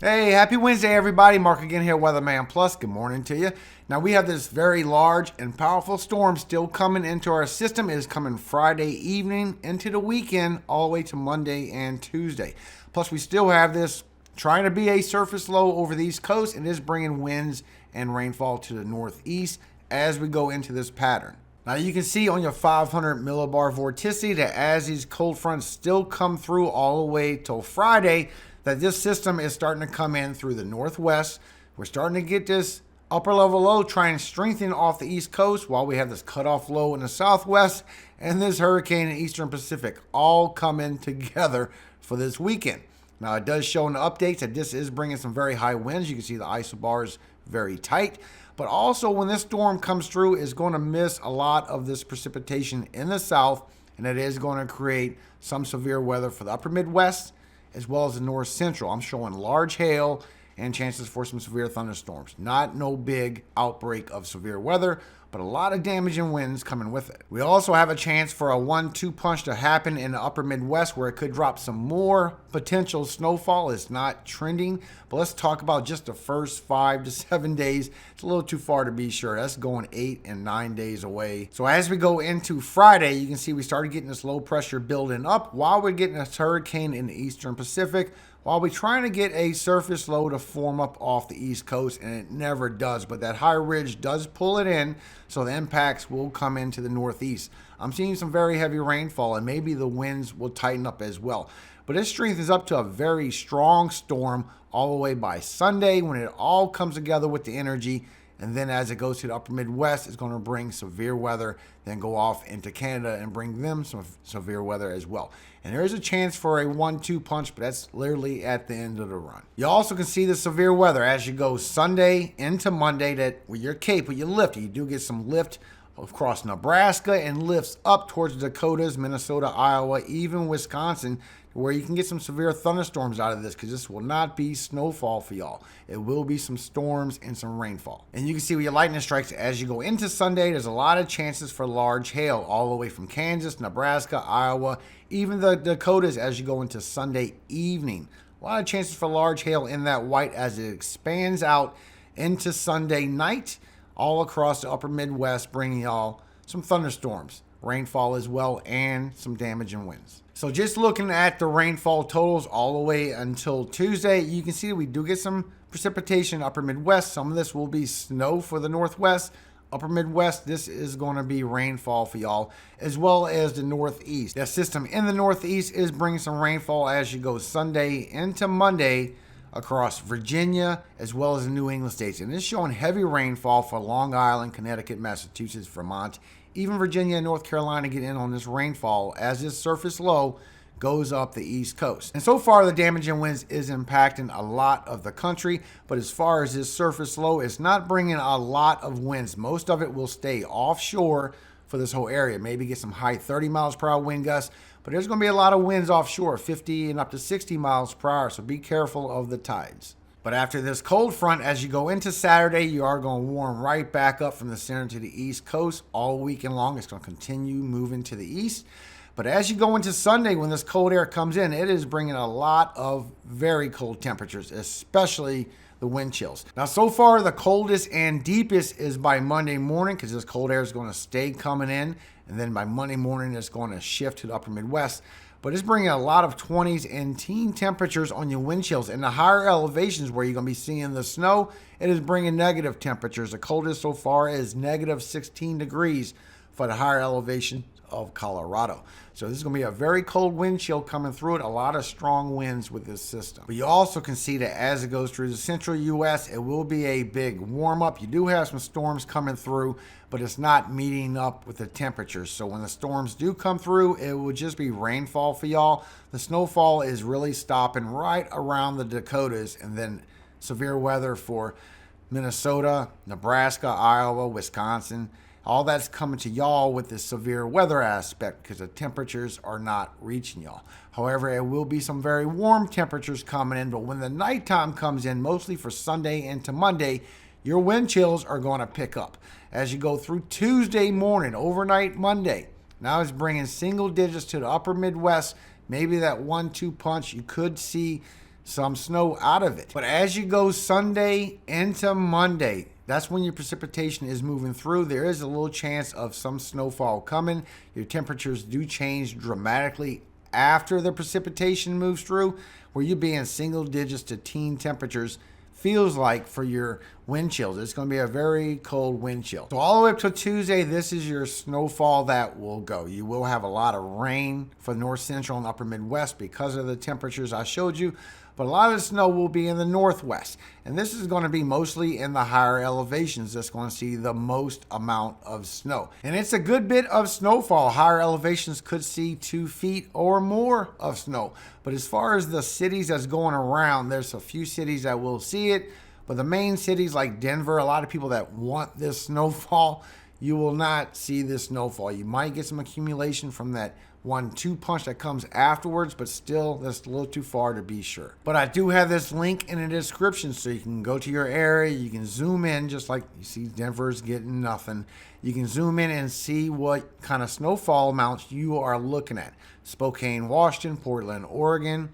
Hey, happy Wednesday, everybody. Mark again here, WeatherMan Plus. Good morning to you. Now, we have this very large and powerful storm still coming into our system. It is coming Friday evening into the weekend, all the way to Monday and Tuesday. Plus, we still have this trying to be a surface low over the East Coast, and it is bringing winds and rainfall to the northeast as we go into this pattern. Now, you can see on your 500 millibar vorticity that as these cold fronts still come through all the way till Friday, that this system is starting to come in through the northwest. We're starting to get this upper level low trying to strengthen off the East Coast while we have this cutoff low in the southwest and this hurricane in Eastern Pacific all coming together for this weekend. Now, it does show in the updates that this is bringing some very high winds. You can see the isobars very tight. But also, when this storm comes through, it's going to miss a lot of this precipitation in the south, and it is going to create some severe weather for the upper Midwest as well as the north central. I'm showing large hail and chances for some severe thunderstorms. No big outbreak of severe weather, but a lot of damaging winds coming with it. We also have a chance for a 1-2 punch to happen in the upper Midwest where it could drop some more potential snowfall. It's not trending, but let's talk about just the first 5 to 7 days. It's a little too far to be sure. That's going 8 and 9 days away. So as we go into Friday, you can see we started getting this low pressure building up while we're getting this hurricane in the Eastern Pacific, while we're trying to get a surface low to form up off the East Coast, and it never does. But that high ridge does pull it in, so the impacts will come into the northeast. I'm seeing some very heavy rainfall, and maybe the winds will tighten up as well. But this strength is up to a very strong storm all the way by Sunday when it all comes together with the energy. And then as it goes to the upper Midwest, it's going to bring severe weather, then go off into Canada and bring them some severe weather as well. And there is a chance for a 1-2 punch, but that's literally at the end of the run. You also can see the severe weather as you go Sunday into Monday, that with your cape, with your lift, you do get some lift across Nebraska and lifts up towards the Dakotas, Minnesota, Iowa, even Wisconsin, where you can get some severe thunderstorms out of this, because this will not be snowfall for y'all. It will be some storms and some rainfall. And you can see with your lightning strikes as you go into Sunday, there's a lot of chances for large hail all the way from Kansas, Nebraska, Iowa, even the Dakotas as you go into Sunday evening. A lot of chances for large hail in that white as it expands out into Sunday night all across the upper Midwest, bringing y'all some thunderstorms, rainfall as well, and some damaging winds. So just looking at the rainfall totals all the way until Tuesday, you can see we do get some precipitation upper Midwest. Some of this will be snow for the Northwest. Upper Midwest, this is going to be rainfall for y'all, as well as the Northeast. That system in the Northeast is bringing some rainfall as you go Sunday into Monday across Virginia as well as the New England states. And it's showing heavy rainfall for Long Island, Connecticut, Massachusetts, Vermont, even Virginia and North Carolina get in on this rainfall as this surface low goes up the East Coast. And so far, the damaging winds is impacting a lot of the country, but as far as this surface low, it's not bringing a lot of winds. Most of it will stay offshore for this whole area. Maybe get some high 30 miles per hour wind gusts, but there's going to be a lot of winds offshore, 50 and up to 60 miles per hour, so be careful of the tides. But after this cold front, as you go into Saturday, you are going to warm right back up from the center to the East Coast all weekend long. It's going to continue moving to the east. But as you go into Sunday, when this cold air comes in, it is bringing a lot of very cold temperatures, especially the wind chills. Now, so far, the coldest and deepest is by Monday morning, because this cold air is going to stay coming in. And then by Monday morning, it's going to shift to the upper Midwest. But it's bringing a lot of 20s and teen temperatures on your wind chills. In the higher elevations where you're going to be seeing the snow, it is bringing negative temperatures. The coldest so far is negative 16 degrees for the higher elevation of Colorado. So this is going to be a very cold wind chill coming through it. A lot of strong winds with this system. But you also can see that as it goes through the central U.S., it will be a big warm up. You do have some storms coming through, but it's not meeting up with the temperatures. So when the storms do come through, it will just be rainfall for y'all. The snowfall is really stopping right around the Dakotas, and then severe weather for Minnesota, Nebraska, Iowa, Wisconsin. All that's coming to y'all with the severe weather aspect because the temperatures are not reaching y'all. However, it will be some very warm temperatures coming in, but when the nighttime comes in, mostly for Sunday into Monday, your wind chills are going to pick up. As you go through Tuesday morning, overnight Monday, now it's bringing single digits to the upper Midwest, maybe that 1-2 punch. You could see some snow out of it. But as you go Sunday into Monday, that's when your precipitation is moving through. There is a little chance of some snowfall coming. Your temperatures do change dramatically after the precipitation moves through, where you'll be in single digits to teen temperatures, feels like, for your wind chills. It's going to be a very cold wind chill. So all the way up to Tuesday, this is your snowfall that will go. You will have a lot of rain for the north central and upper Midwest because of the temperatures I showed you. But a lot of the snow will be in the northwest. And this is going to be mostly in the higher elevations that's going to see the most amount of snow. And it's a good bit of snowfall. Higher elevations could see 2 feet or more of snow. But as far as the cities that's going around, there's a few cities that will see it. But the main cities like Denver, a lot of people that want this snowfall, you will not see this snowfall. You might get some accumulation from that 1-2 punch that comes afterwards, but still, that's a little too far to be sure. But I do have this link in the description so you can go to your area, you can zoom in, just like you see Denver's getting nothing. You can zoom in and see what kind of snowfall amounts you are looking at. Spokane, Washington, Portland, Oregon,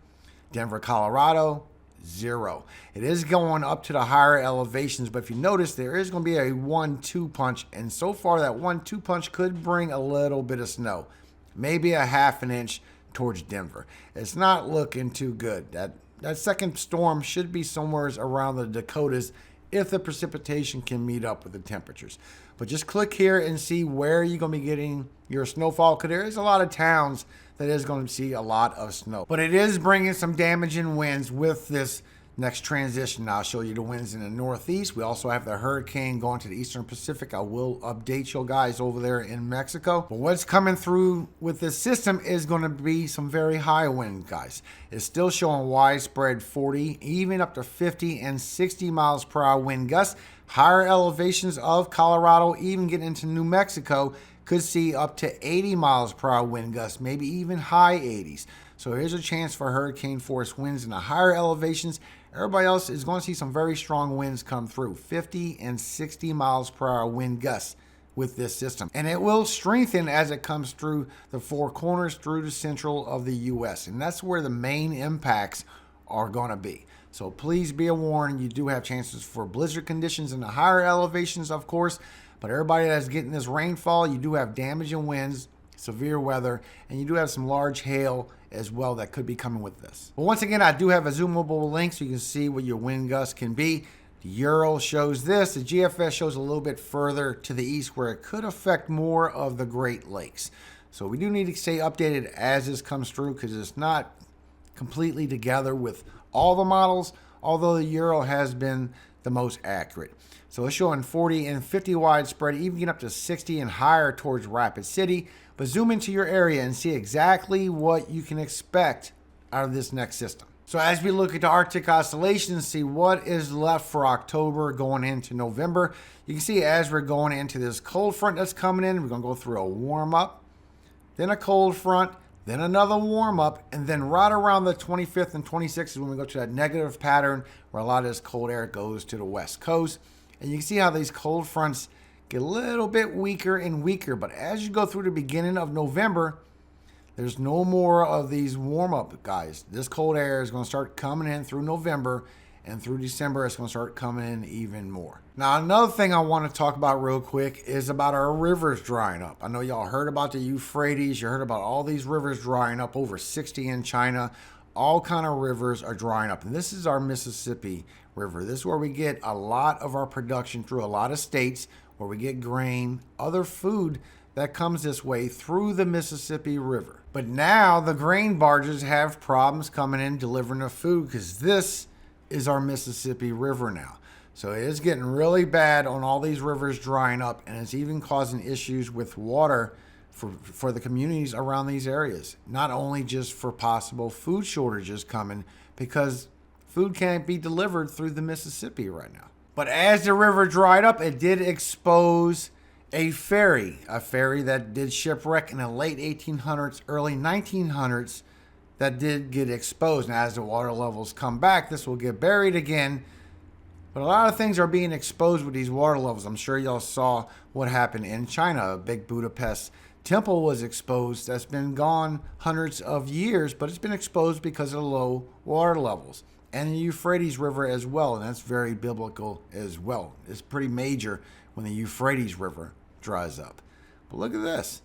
Denver, Colorado, 0. It is going up to the higher elevations, but if you notice, there is going to be a 1-2 punch, and so far that 1-2 punch could bring a little bit of snow. Maybe a 1/2 inch towards Denver. It's not looking too good. That second storm should be somewhere around the Dakotas if the precipitation can meet up with the temperatures. But just click here and see where you're going to be getting your snowfall, because there is a lot of towns that is going to see a lot of snow. But it is bringing some damaging winds with this next transition. I'll show you the winds in the northeast. We also have the hurricane going to the eastern Pacific. I will update you guys over there in Mexico. But what's coming through with this system is going to be some very high wind, guys. It's still showing widespread 40, even up to 50 and 60 miles per hour wind gusts. Higher elevations of Colorado, even getting into New Mexico, could see up to 80 miles per hour wind gusts, maybe even high 80s. So here's a chance for hurricane force winds in the higher elevations. Everybody else is going to see some very strong winds come through, 50 and 60 miles per hour wind gusts with this system. And it will strengthen as it comes through the four corners through the central of the U.S. And that's where the main impacts are going to be. So please be warned, you do have chances for blizzard conditions in the higher elevations, of course. But everybody that's getting this rainfall, you do have damaging winds, severe weather, and you do have some large hail as well that could be coming with this. But once again, I do have a zoomable link so you can see what your wind gusts can be. The Euro shows this. The GFS shows a little bit further to the east where it could affect more of the Great Lakes. So we do need to stay updated as this comes through because it's not completely together with all the models, although the Euro has been the most accurate. So it's showing 40 and 50 widespread, even get up to 60 and higher towards Rapid City. But zoom into your area and see exactly what you can expect out of this next system. So as we look at the Arctic oscillations, see what is left for October going into November. You can see as we're going into this cold front that's coming in, we're going to go through a warm up, then a cold front, then another warm up, and then right around the 25th and 26th is when we go to that negative pattern where a lot of this cold air goes to the west coast. And you can see how these cold fronts get a little bit weaker and weaker. But as you go through the beginning of November, there's no more of these warm-up guys. This cold air is going to start coming in through November, and through December, it's going to start coming in even more. Now, another thing I want to talk about real quick is about our rivers drying up. I know y'all heard about the Euphrates. You heard about all these rivers drying up, over 60 in China. All kind of rivers are drying up. And this is our Mississippi River. This is where we get a lot of our production through a lot of states, where we get grain, other food that comes this way through the Mississippi River. But now the grain barges have problems coming in delivering the food because this is our Mississippi River now. So it is getting really bad on all these rivers drying up, and it's even causing issues with water for the communities around these areas. Not only just for possible food shortages coming, because food can't be delivered through the Mississippi right now. But as the river dried up, it did expose a ferry that did shipwreck in the late 1800s, early 1900s, that did get exposed. Now, as the water levels come back, this will get buried again. But a lot of things are being exposed with these water levels. I'm sure y'all saw what happened in China. A big Budapest temple was exposed. That's been gone hundreds of years, but it's been exposed because of the low water levels. and the Euphrates River as well, and that's very biblical as well. It's pretty major when the Euphrates River dries up. But look at this.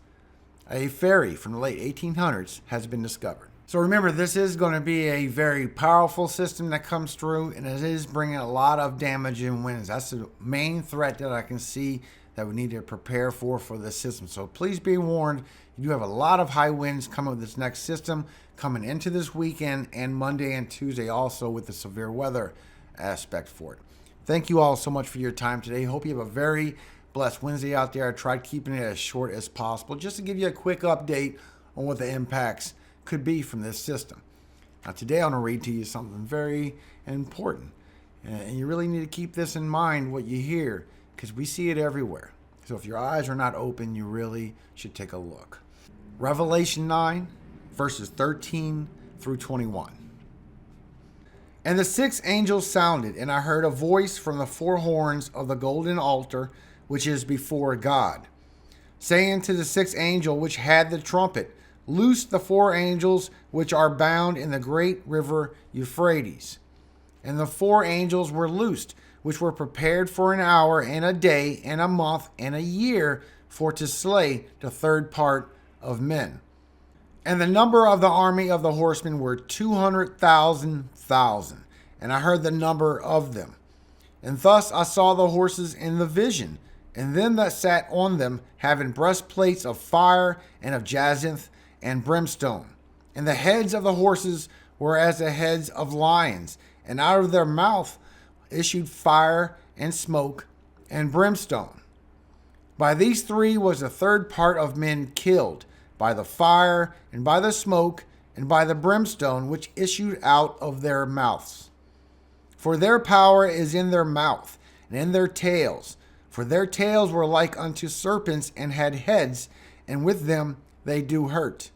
A ferry from the late 1800s has been discovered. So remember, this is going to be a very powerful system that comes through, and it is bringing a lot of damage and winds. That's the main threat that I can see that we need to prepare for this system. So please be warned, you do have a lot of high winds coming with this next system coming into this weekend, and Monday and Tuesday also with the severe weather aspect for it. Thank you all so much for your time today. Hope you have a very blessed Wednesday out there. I tried keeping it as short as possible just to give you a quick update on what the impacts could be from this system. Now today I'm going to read to you something very important, and you really need to keep this in mind, what you hear, because we see it everywhere. So if your eyes are not open, you really should take a look. Revelation 9 verses 13 through 21. And the sixth angel sounded, and I heard a voice from the four horns of the golden altar which is before God, saying to the sixth angel which had the trumpet, Loose the four angels which are bound in the great river Euphrates. And the four angels were loosed, which were prepared for an hour and a day and a month and a year for to slay the third part of men. And the number of the army of the horsemen were 200,000. And I heard the number of them. And thus I saw the horses in the vision, and them that sat on them, having breastplates of fire and of jacinth and brimstone. And the heads of the horses were as the heads of lions, and out of their mouth issued fire and smoke and brimstone. By these three was the third part of men killed, by the fire and by the smoke and by the brimstone which issued out of their mouths. For their power is in their mouth and in their tails, for their tails were like unto serpents and had heads, and with them they do hurt.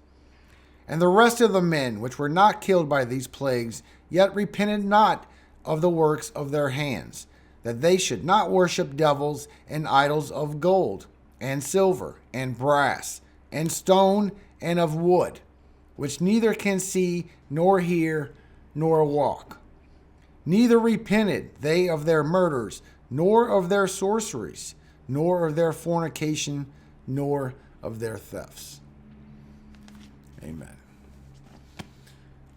And the rest of the men which were not killed by these plagues yet repented not of the works of their hands, that they should not worship devils and idols of gold and silver and brass and stone and of wood, which neither can see nor hear nor walk. Neither repented they of their murders, nor of their sorceries, nor of their fornication, nor of their thefts. Amen.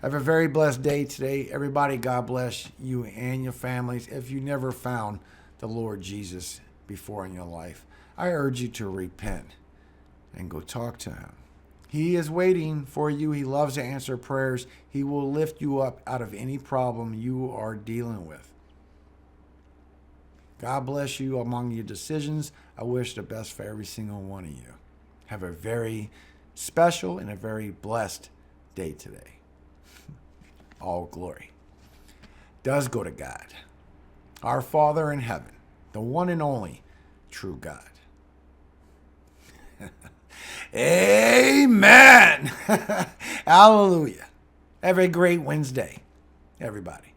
Have a very blessed day today. Everybody, God bless you and your families. If you never found the Lord Jesus before in your life, I urge you to repent and go talk to him. He is waiting for you. He loves to answer prayers. He will lift you up out of any problem you are dealing with. God bless you among your decisions. I wish the best for every single one of you. Have a very special and a very blessed day today. All glory does go to God, our Father in heaven, the one and only true God. Amen. Hallelujah. Have a great Wednesday, everybody.